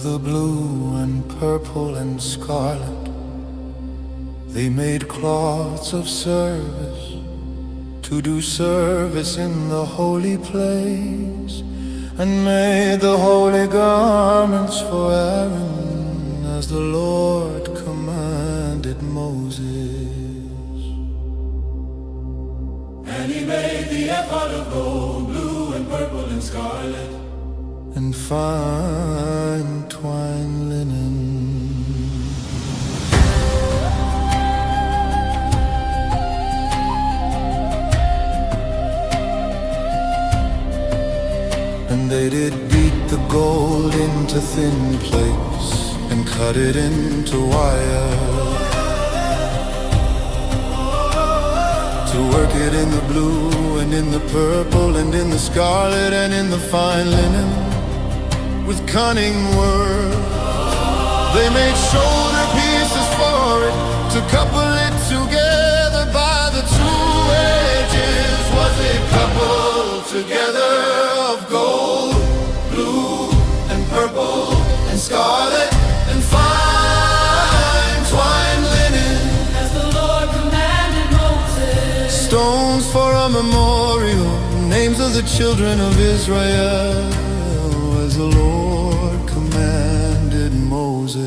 of the blue and purple and scarlet. They made cloths of service to do service in the holy place, and made the holy garments for Aaron as the Lord commanded Moses. And he made the ephod of gold, blue and purple and scarlet, and fine twined linen. And they did beat the gold into thin plates and cut it into wire, to work it in the blue and in the purple and in the scarlet and in the fine linen with cunning work. They made shoulder pieces for it to couple it together by the two edges. Was it coupled together of gold, blue and purple and scarlet and fine twined linen, as the Lord commanded Moses. stones for a memorial, names of the children of Israel, as the Lord commanded Moses.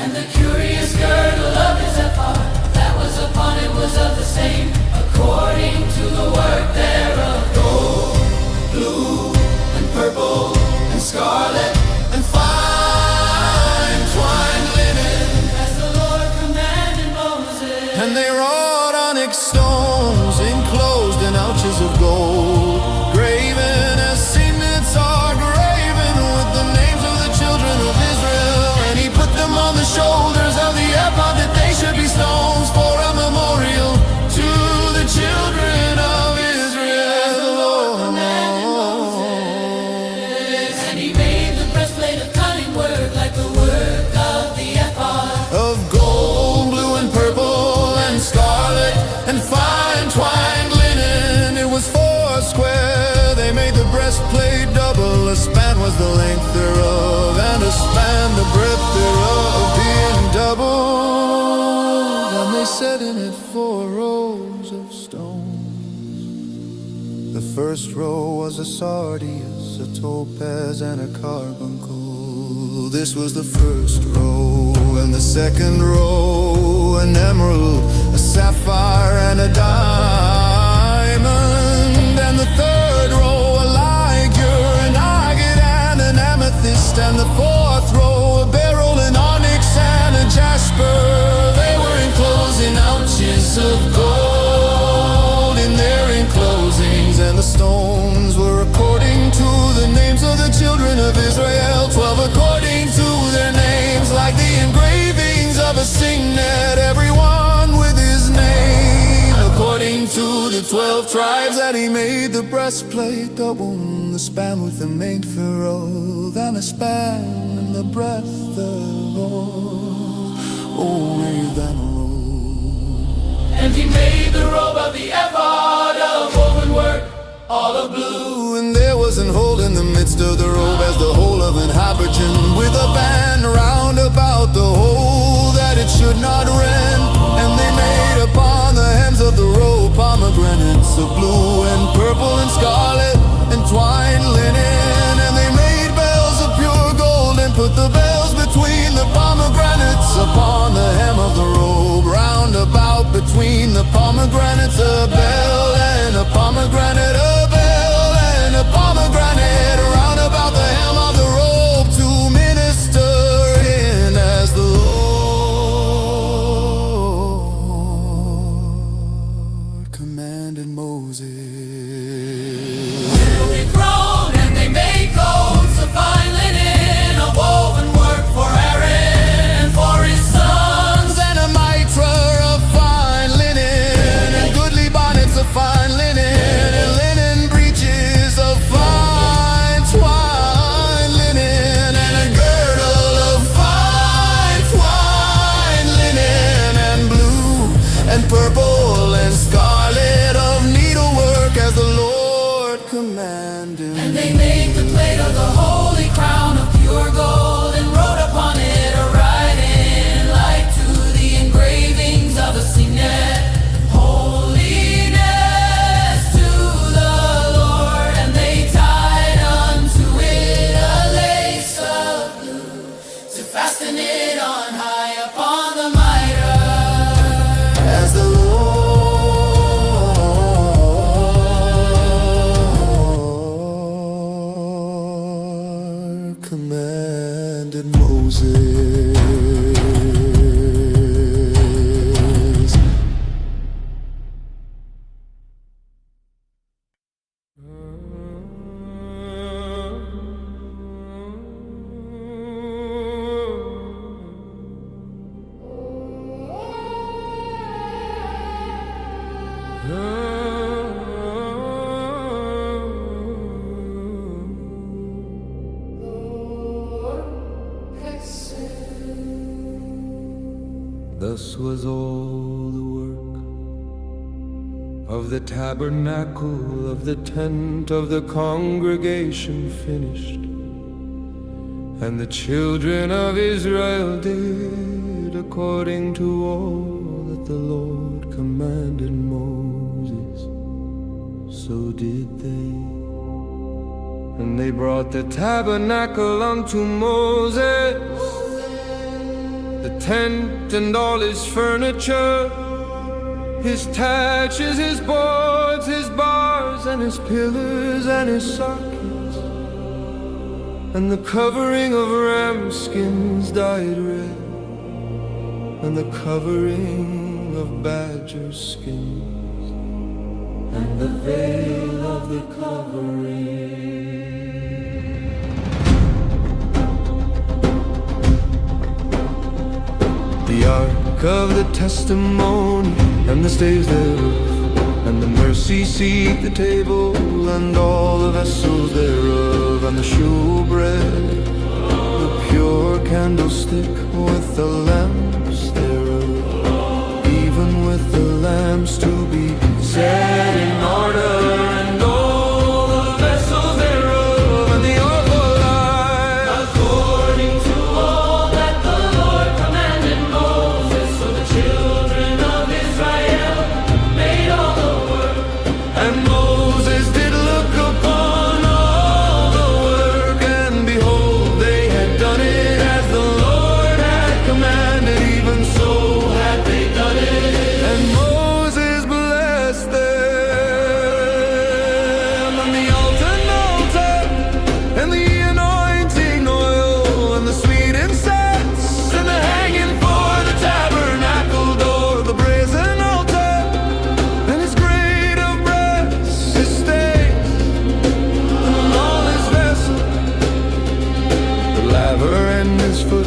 And the curious girdle of his ephod that was upon it was of the same, according to the work thereof, gold, blue and purple and scarlet and fine twined linen, as the Lord commanded Moses. And they wrought onyx stones enclosed in ouches of gold, graven as signets are graven with the names of the children of Israel. And he put them on the shoulders of the ephod, that they should be stones for a memorial to the children of Israel. The Lord Commanded Moses. And he made the breastplate of cunning work, like the work of the ephod, of gold, blue and purple and scarlet and fine twined linen. It was four square. They made the breastplate double. A span was the length thereof, and a span the breadth thereof, being double. And they set in it 4 rows of stones. The first row was a sardius, a topaz, and a carbuncle. This was the first row. And the second row, an emerald, a sapphire, and a diamond. And the third row, a ligure, an agate, and an amethyst. And the fourth row, a beryl, an onyx, and a jasper. They were enclosed in ouches of gold in their enclosings. And the stones were according to the names of the children of Israel, 12 according to their names, like the engravings of a signet, everyone with his name, according to the 12 tribes. That he made the breastplate double, the span with the main thereof, and a span in the breadth thereof, made than a robe. and he made the robe of the ephod of woven work, all of blue. And there was an hole in the midst of the robe, as the hole of an habergeon, with a band round about the hole, that it should not rend. And they made upon the hems of the robe pomegranates of blue and purple and scarlet and twined linen. And they made bells of pure gold, and put the bells between the pomegranates upon the hem of the robe, round about between the pomegranates, a bell and a pomegranate, a bell and a pomegranate, round about the hem of the robe, to minister in as the Lord commanded Moses. They groaned, and they made coats of fine linen, of woven work for Aaron and for his sons, And a mitre of fine linen, and goodly bonnets fasten it on high upon the mitre. As the Lord commanded Moses. Thus was all the work of the tabernacle of the tent of the congregation finished. And the children of Israel did according to all that the Lord commanded Moses. So did they. And they brought the tabernacle unto Moses, the tent and all his furniture, his taches, his boards, his bars, and his pillars, and his sockets, and the covering of ram skins dyed red, and the covering of badger skins, and the veil of the covering. The ark of the testimony, and the staves thereof, and the mercy seat, the table, and all the vessels thereof, and the shewbread, the pure candlestick with the lamps thereof, even with the lamps to be set in order, and all the vessels thereof, and the awful light, According to all that the Lord commanded Moses, so the children of Israel made all the work. and Moses did look upon all the work, and behold, they had done it as the Lord had commanded, even so had they done it. And Moses blessed them, and the altar, and the anointing oil, and the sweet incense, and the hanging for the tabernacle door, the brazen altar, and his grate of brass, his staves, and all his vessels, the laver and his foot,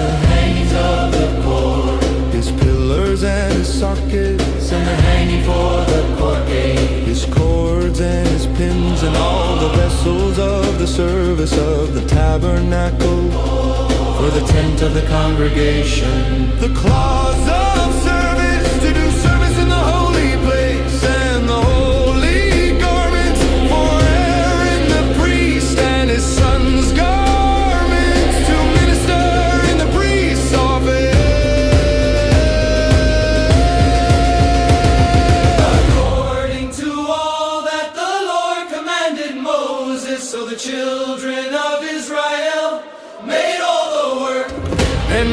The hangings of the cord, his pillars and his sockets, and the hanging for the court gate, his cords and his pins, and all the vessels of the service of the tabernacle, for the tent of the congregation, the cloths of service to do service in the holy place, and the holy garments for Aaron the priest, and his sons' garments to minister in the priest's office. according to all that the Lord commanded Moses, so the children of Israel made all the work. And